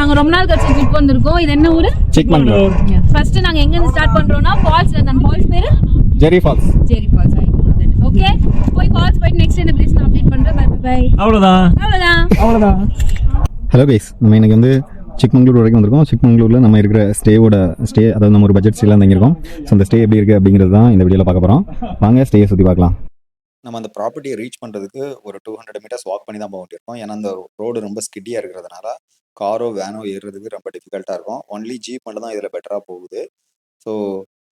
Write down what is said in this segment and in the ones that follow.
நாங்க ரொம்ப நாள் கழிச்சு ட்ரிப் வந்திருக்கோம். இது என்ன ஊரு? சிக்மங்களூர். ஃபர்ஸ்ட் நாங்க எங்க இருந்து ஸ்டார்ட் பண்றோம்னா ஃபால்ஸ்ல இருந்து. அந்த ஃபால்ஸ் பேரு Jerry falls. Jerry falls. Okay, போய் ஃபால்ஸ் போய் நெக்ஸ்ட் என்ன பிளேஸ் நான் அப்டேட் பண்றேன். Bye bye. அவ்வளவுதான். ஹலோ கைஸ், நம்ம இன்னைக்கு வந்து சிக்மங்களூர் வரைக்கும் வந்திருக்கோம். சிக்மங்களூரில் நம்ம இருக்கிற ஸ்டே, அதாவது நம்ம ஒரு பட்ஜெட் ஸ்டேலாம் தங்கியிருக்கோம். ஸோ அந்த ஸ்டே எப்படி இருக்குது அப்படிங்கிறது தான் இந்த வீடியோவில் பார்க்க போகிறோம். வாங்க ஸ்டேயை சுற்றி பார்க்கலாம். நம்ம அந்த ப்ராப்பர்ட்டியை ரீச் பண்ணுறதுக்கு ஒரு 200 மீட்டர்ஸ் வாக் பண்ணி தான் போக வேண்டியிருக்கோம். ஏன்னா அந்த ரோடு ரொம்ப ஸ்கிட்டியாக இருக்கிறதுனால காரோ வேனோ ஏறுறதுக்கு ரொம்ப டிஃபிகல்ட்டாக இருக்கும். ஒன்லி ஜீப் மட்டும் தான் இதில் பெட்டராக போகுது. ஸோ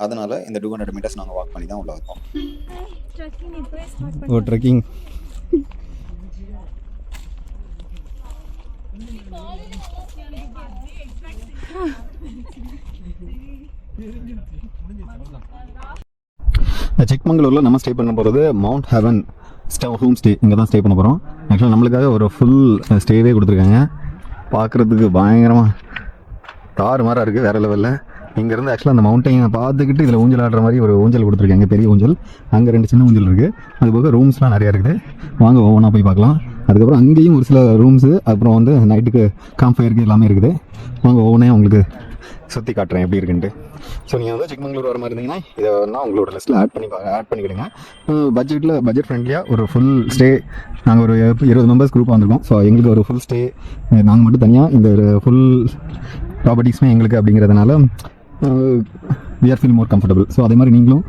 அதனால் இந்த 200 மீட்டர்ஸ் நாங்கள் வாக் பண்ணி தான் உள்ள இருக்கோம். ஒரு ட்ரெக்கிங். சிக்மங்களூரில் நம்ம ஸ்டே பண்ண போகிறது மவுண்ட் ஹெவன் ஹோம் ஸ்டே. இங்கே தான் ஸ்டே பண்ண போகிறோம். ஆக்சுவலாக நம்மளுக்காக ஒரு ஃபுல் ஸ்டேவே கொடுத்துருக்காங்க. பார்க்குறதுக்கு பயங்கரமாக தாறு மாறாக இருக்குது, வேறு லெவலில். இங்கேருந்து ஆக்சுவலாக அந்த மவுண்டைனை பார்த்துக்கிட்டு இதில் ஊஞ்சல் ஆடுற மாதிரி ஒரு ஊஞ்சல் கொடுத்துருக்காங்க, பெரிய ஊஞ்சல். அங்கே 2 சின்ன ஊஞ்சல் இருக்குது. அதுபோக ரூம்ஸ்லாம் நிறையா இருக்குது. வாங்க ஒவ்வொன்றா போய் பார்க்கலாம். அதுக்கப்புறம் அங்கேயும் ஒரு சில ரூம்ஸு, அப்புறம் வந்து நைட்டுக்கு கேம்ப் ஃபயருக்கு எல்லாமே இருக்குது. வாங்க ஒவ்வொன்றே உங்களுக்கு சுற்றி காட்டுறேன் எப்படி இருக்குன்ட்டு. ஸோ நீங்கள் வந்து சிக்மங்களூர் வர மாதிரி இருந்தீங்கன்னா இதை நான் உங்களோட லிஸ்ட்டில் ஆட் பண்ணிக்கிடுங்க. பட்ஜெட் ஃப்ரெண்ட்லியாக ஒரு ஃபுல் ஸ்டே. நாங்கள் ஒரு 20 மெம்பர்ஸ் குரூப்பாக வந்திருக்கோம். ஸோ எங்களுக்கு ஒரு ஃபுல் ஸ்டே, நாங்கள் மட்டும் தனியாக இந்த ஒரு ஃபுல் ப்ராப்பர்ட்டிஸுமே எங்களுக்கு அப்படிங்கிறதுனால we are feel more comfortable. So அதே மாதிரி நீங்களும்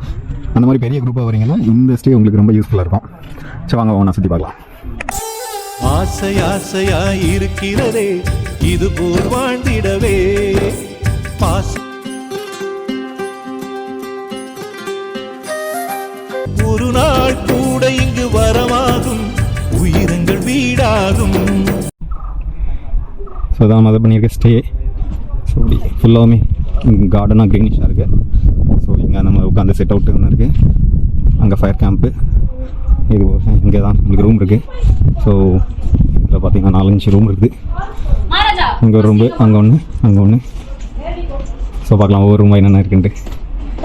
அந்த மாதிரி பெரிய குரூப்பாக வரீங்கன்னா இந்த ஸ்டே உங்களுக்கு ரொம்ப யூஸ்ஃபுல்லாக இருக்கும். ஸோ வாங்க ஒன்றா சுற்றி பார்க்கலாம். ஆசை ஆசையாய் இருக்கிறதே இது போல் வாழ்ந்திடவே. ஒரு நாள் கூட இங்கு வரமாகும், உயிரங்கள் வீடாகும். ஸோ அதான் அதை பண்ணியிருக்க ஸ்டே. ஸோ இப்படி ஃபுல்லாகவுமே கார்டனாக க்ரீனிஷாக இருக்குது. ஸோ இங்கே நம்ம உட்காந்து செட் அவுட் ஒன்று இருக்குது. அங்கே ஃபயர் கேம்ப்பு. இது இங்கே தான் உங்களுக்கு ரூம் இருக்குது. ஸோ இதில் பார்த்தீங்கன்னா 4-5 ரூம் இருக்குது. இங்கே ஒரு ரூம்பு, அங்கே ஒன்று. ஸோ பார்க்கலாம் ஒவ்வொரு ரூம் என்னென்ன இருக்குன்ட்டு.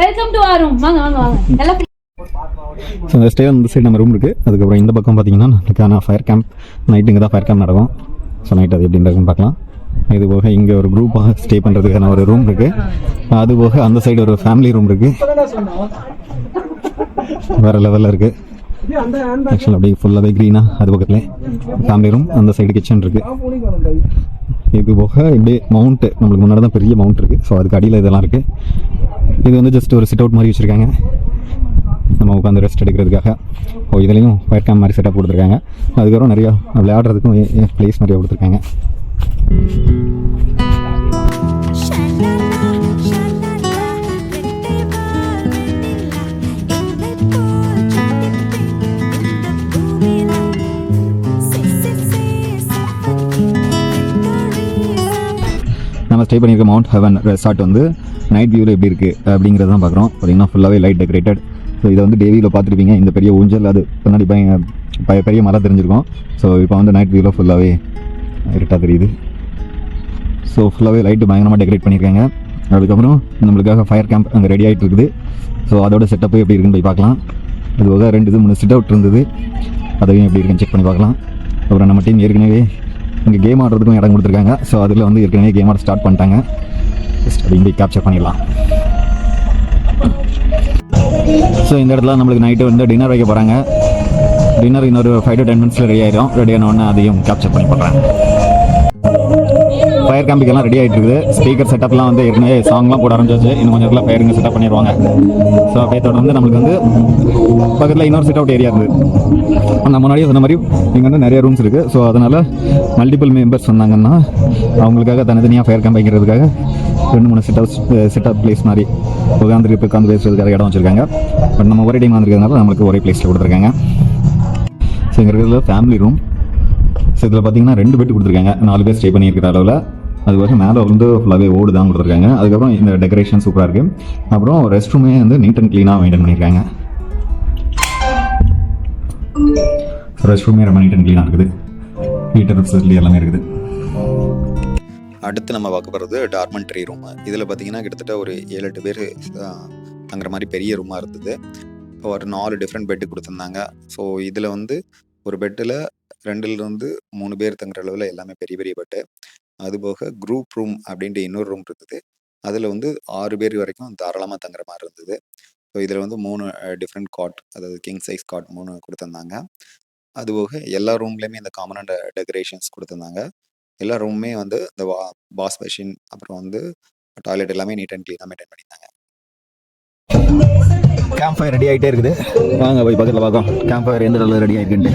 Welcome to our room. வாங்க வாங்க வாங்க எல்லாம். ஸோ இந்த ஸ்டே அந்த சைடு நம்ம ரூம் இருக்குது. அதுக்கப்புறம் இந்த பக்கம் பார்த்தீங்கன்னா நமக்கான ஃபயர் கேம்ப். நைட்டு இங்கே தான் ஃபயர் கேம்ப் நடக்கும். ஸோ நைட் அது எப்படி இருக்குன்னு பார்க்கலாம். இது போக இங்கே ஒரு குரூப்பாக ஸ்டே பண்ணுறதுக்கான ஒரு ரூம் இருக்குது. அது போக அந்த சைடு ஒரு ஃபேமிலி ரூம் இருக்குது. வேறு லெவலில் இருக்குது. ஆக்சுவலாக அப்படியே ஃபுல்லாகவே க்ரீனாக அது பக்கத்தில் ஃபேமிலி ரூம், அந்த சைடு கிச்சன் இருக்குது. இது போக இப்படியே மவுண்ட்டு, நம்மளுக்கு முன்னாடி தான் பெரிய மவுண்ட் இருக்குது. ஸோ அதுக்கு அடியில் இதெல்லாம் இருக்குது. இது வந்து ஜஸ்ட் ஒரு சிட் அவுட் மாதிரி வச்சுருக்காங்க, நம்ம உட்காந்து ரெஸ்ட் எடுக்கிறதுக்காக. இதுலேயும் ஃபயர் கேம்ப் மாதிரி செட்டப் கொடுத்துருக்காங்க. அதுக்கப்புறம் நிறையா விளையாடுறதுக்கும் ப்ளேஸ் நிறையா கொடுத்துருக்காங்க. நம்ம ஸ்டே பண்ணியிருக்க மவுண்ட் ஹெவன் ரெசார்ட் வந்து நைட் வியூவில் எப்படி இருக்குது அப்படிங்கிறது தான் பார்க்குறோம். பார்த்தீங்கன்னா ஃபுல்லாகவே லைட் டெக்கரேட்டட். ஸோ இதை வந்து டேவியில் பார்த்துருப்பீங்க, இந்த பெரிய ஊஞ்சல், அது பின்னாடி பெரிய மலை தெரிஞ்சிருக்கும். ஸோ இப்போ வந்து நைட் வியூவில் ஃபுல்லாகவே இருட்டாக தெரியுது. ஸோ ஃபுல்லாகவே லைட்டு பயங்கரமாக டெக்கரேட் பண்ணியிருக்காங்க. அதுக்கப்புறம் நம்மளுக்காக ஃபயர் கேம்ப் அங்கே ரெடி ஆகிட்டு இருக்குது. ஸோ அதோட செட்டப்பு எப்படி இருக்குன்னு போய் பார்க்கலாம். அது போக 2-3 சிட் அவுட் இருந்தது, அதையும் எப்படி இருக்குன்னு செக் பண்ணி பார்க்கலாம். அப்புறம் நம்ம டீம் ஏற்கனவே இங்கே கேம் ஆடுறதுக்கும் இடம் கொடுத்துருக்காங்க. ஸோ அதில் வந்து ஏற்கனவே கேம் ஆட ஸ்டார்ட் பண்ணிட்டாங்க. ஜஸ்ட் அதையும் போய் கேப்சர் பண்ணிடலாம். ஸோ இந்த இடத்துல நம்மளுக்கு நைட்டு வந்து டின்னர் வைக்க போகிறாங்க. டின்னர் இன்னொரு 5 to 10 minutes ரெடி ஆகிடும். ரெடி ஆனோடனே அதையும் கேப்சர் பண்ணி போடுறேன். ஃபயர் கேம்பிங் எல்லாம் ரெடி ஆகிட்டு இருக்குது. ஸ்பீக்கர் செட்டப்லாம் வந்து ஏற்கனவே சாங்லாம் போட ஆரம்பிச்சாச்சு. இன்னும் கொஞ்சம் இடத்துல ஃபயருங்க செட்டப் பண்ணிடுவாங்க. ஸோ அப்படியே தொடர்ந்து நம்மளுக்கு வந்து பக்கத்தில் இன்னொரு செட் அவுட் ஏரியா இருக்குது. நான் முன்னாடியே சொன்ன மாதிரி இங்கே வந்து நிறைய ரூம்ஸ் இருக்குது. ஸோ அதனால் மல்டிபிள் மெம்பர்ஸ் வந்தாங்கன்னா அவங்களுக்காக தனித்தனியாக ஃபயர் கேம்ப் வைக்கிறதுக்காக 2-3 செட்டப் பிளேஸ் மாதிரி உட்காந்து பேசுறதுக்காக இடம் வச்சுருக்காங்க. பட் நம்ம ஒரே டைம் வந்துருக்கிறதுனால நம்மளுக்கு ஒரே பிளேஸில் கொடுத்துருக்காங்க. ஸோ இங்கே இருக்கிறதுல ஃபேமிலி ரூம். ஸோ இதில் பார்த்தீங்கன்னா 2 பெட் கொடுத்துருக்காங்க, 4 பேர் ஸ்டே பண்ணியிருக்கிற அளவில். அதுபோக மேலே வந்து ஃபுல்லாகவே ஓடு தான் கொடுத்துருக்காங்க. அதுக்கப்புறம் இந்த டெக்கரேஷன் சூப்பராக இருக்குது. அப்புறம் ரெஸ்ட் ரூமே வந்து நீட் அண்ட் க்ளீனாக மெயின்டைன் பண்ணியிருக்காங்க. ரெஸ்ட் ரூமே ரொம்ப நீட் அண்ட் க்ளீனாக இருக்குது. ஹீட்டர் ஃபெசிலிட்டி எல்லாமே இருக்குது. அடுத்து நம்ம பார்க்க போகிறது டார்மெண்ட்ரி ரூம். இதில் பார்த்தீங்கன்னா கிட்டத்தட்ட ஒரு 7-8 பேர் தங்குற மாதிரி பெரிய ரூமாக இருந்தது. இப்போ ஒரு 4 டிஃப்ரெண்ட் பெட்டு கொடுத்துருந்தாங்க. ஸோ இதில் வந்து ஒரு பெட்டில் 2-3 பேர் தங்குற அளவில் எல்லாமே பெரிய பெரிய பெட்டு. அதுபோக குரூப் ரூம் அப்படின்ட்டு இன்னொரு ரூம் இருந்தது. அதில் வந்து 6 பேர் வரைக்கும் தாராளமாக தங்குற மாதிரி இருந்தது. ஸோ இதில் வந்து 3 டிஃப்ரெண்ட் காட், அதாவது கிங் சைஸ் காட் 3 கொடுத்துருந்தாங்க. அதுபோக எல்லா ரூம்லேயுமே இந்த காமனான டெக்கரேஷன்ஸ் கொடுத்துருந்தாங்க. எல்லா ரூமுமே வந்து இந்த வாஷ் மிஷின், அப்புறம் வந்து டாய்லெட் எல்லாமே நீட் அண்ட் க்ளீனாக மெயின்டைன் பண்ணியிருந்தாங்க. கேம்ப் ஃபயர் ரெடி ஆகிட்டே இருக்குது. வாங்க போய் பக்கத்தில் பார்க்கலாம் கேம்ப் ஃபயர் எந்த அளவில் ரெடி ஆகிருக்குன்ட்டு.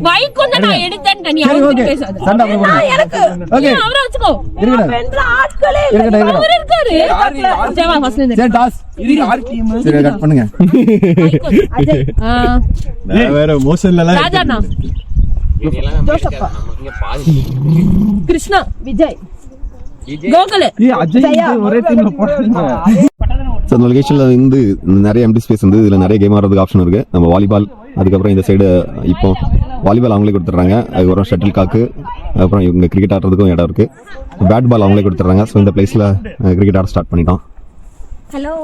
வைக்கோந்த நான் எடுத்தேன் நீ அவர்கிட்ட பேசாத. எனக்கு அவரை வச்சுக்கோ. ஃப்ரெண்ட்ல ஆட்களே இல்ல. அவர் இருக்காரு. ஜெவா ஃபர்ஸ்ட்ல இருந்து. சரி டாஸ். இது யார் டீம்? சரி கட் பண்ணுங்க. அஜய். வேற மோஷன்ல ராஜாண்ணா. ஜோசப்பா. இங்க பாதி. கிருஷ்ணா, விஜய். கோகுல். அஜய் ஒரே டீம்ல போறாங்க. ஸோ அந்த லொகேஷனில் வந்து நிறைய எம்டி ஸ்பேஸ் வந்து இதில் நிறைய கேம் ஆடுறதுக்கு ஆப்ஷன் இருக்குது. நம்ம வாலிபால், அதுக்கப்புறம் இந்த சைடு இப்போ வாலிபால் அவங்களே கொடுத்துட்றாங்க. அதுக்கப்புறம் ஷட்டில் காக்கு, அதுக்கப்புறம் இவங்க கிரிக்கெட் ஆடுறதுக்கும் இடம் இருக்குது. பேட் பால் அவங்களே கொடுத்துட்றாங்க. ஸோ இந்த பிளேஸில் கிரிக்கெட் ஆட ஸ்டார்ட் பண்ணிட்டோம். ஹலோ.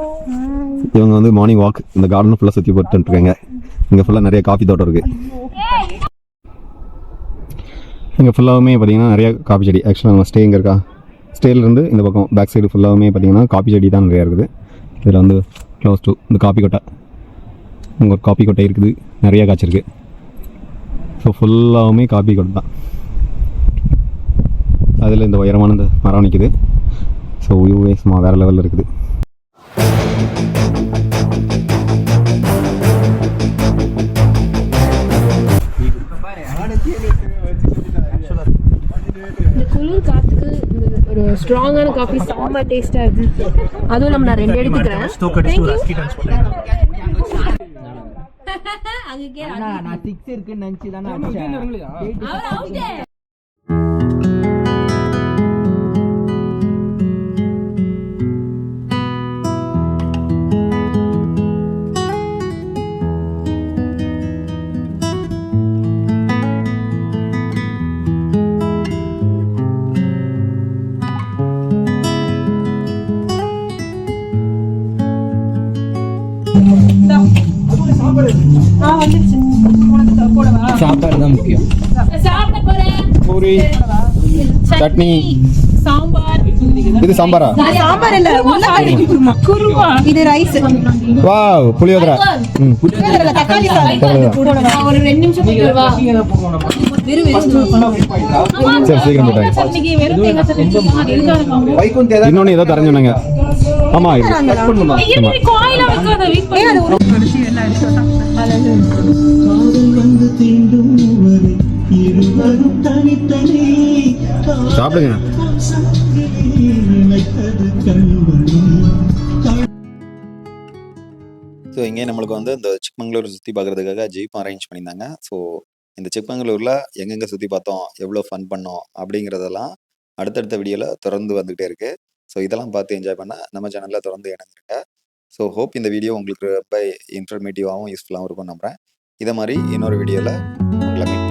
இவங்க வந்து மார்னிங் வாக் இந்த கார்டனை ஃபுல்லாக சுற்றி போட்டுருக்காங்க. இங்கே ஃபுல்லாக நிறைய காஃபி தோட்டம் இருக்குது. இங்கே ஃபுல்லாகவுமே பார்த்தீங்கன்னா நிறைய காஃபி செடி. ஆக்சுவலாக நம்ம ஸ்டே இங்கே இருக்கா, ஸ்டேலேருந்து இந்த பக்கம் பேக் சைடு ஃபுல்லாகவுமே பார்த்தீங்கன்னா காஃபி செடி தான் நிறையா இருக்குது. இதில் வந்து க்ளோஸ் டு இந்த காப்பி கொட்டை, இங்கே ஒரு காப்பி கொட்டை இருக்குது, நிறையா காய்ச்சிருக்கு. ஸோ ஃபுல்லாகவுமே காப்பி கொட்டை தான். அதில் இந்த உயரமான இந்த மரம் நிற்குது. ஸோ வியூவே சும்மா வேறு லெவலில் இருக்குது. குளிர் காத்துக்கு ஒரு ஸ்ட்ராங்கான காஃபி செம்ம டேஸ்டா இருக்கு. அதுவும் நம்ம நான் 2 எடுத்துக்கிறேன். நான் 6 இருக்குன்னு நினைச்சு தானே அடிச்சேன். சாப்பாடு தான் முக்கியம். சாப்பிட போறேன். பூரி, சட்னி, சாம்பார். இது சாம்பாரா? சாம்பார் இல்ல, உருளைக்கிழங்கு குருமா. குருமா. இது ரைஸ். வாவ், புளியோதரை. இல்ல தக்காளி சாதம். ஒரு 2 நிமிஷம் போயிட்டு வா. சரி சீக்கிரம் போட்டாங்க. சட்னிக்கு வெறும் தேங்காய் சட்னி. இன்னொன்னு ஏதோ தரேன்னு சொன்னாங்க. ஆமா இது கட் பண்ணுமா? நீ கோயில வைக்காத வெயிட் பண்ணு. வந்து தீண்டும் சாப்பிடுங்க. ஸோ இங்கே நம்மளுக்கு வந்து இந்த சிக்மங்களூர் சுற்றி பார்க்குறதுக்காக ஜீப் அரேஞ்ச் பண்ணியிருந்தாங்க. ஸோ இந்த சிக்மங்களூரில் எங்கெங்கே சுற்றி பார்த்தோம், எவ்வளோ ஃபன் பண்ணோம் அப்படிங்கிறதெல்லாம் அடுத்தடுத்த வீடியோவில் தொடர்ந்து வந்துகிட்டே இருக்குது. ஸோ இதெல்லாம் பார்த்து என்ஜாய் பண்ண நம்ம சேனலில் தொடர்ந்து இணைஞ்சிருங்க. ஸோ ஹோப் இந்த வீடியோ உங்களுக்கு ரொம்ப இன்ஃபர்மேட்டிவாகவும் யூஸ்ஃபுல்லாகவும் இருக்கும்னு நம்புகிறேன். இதை மாதிரி இன்னொரு வீடியோவில் உங்களை மீட்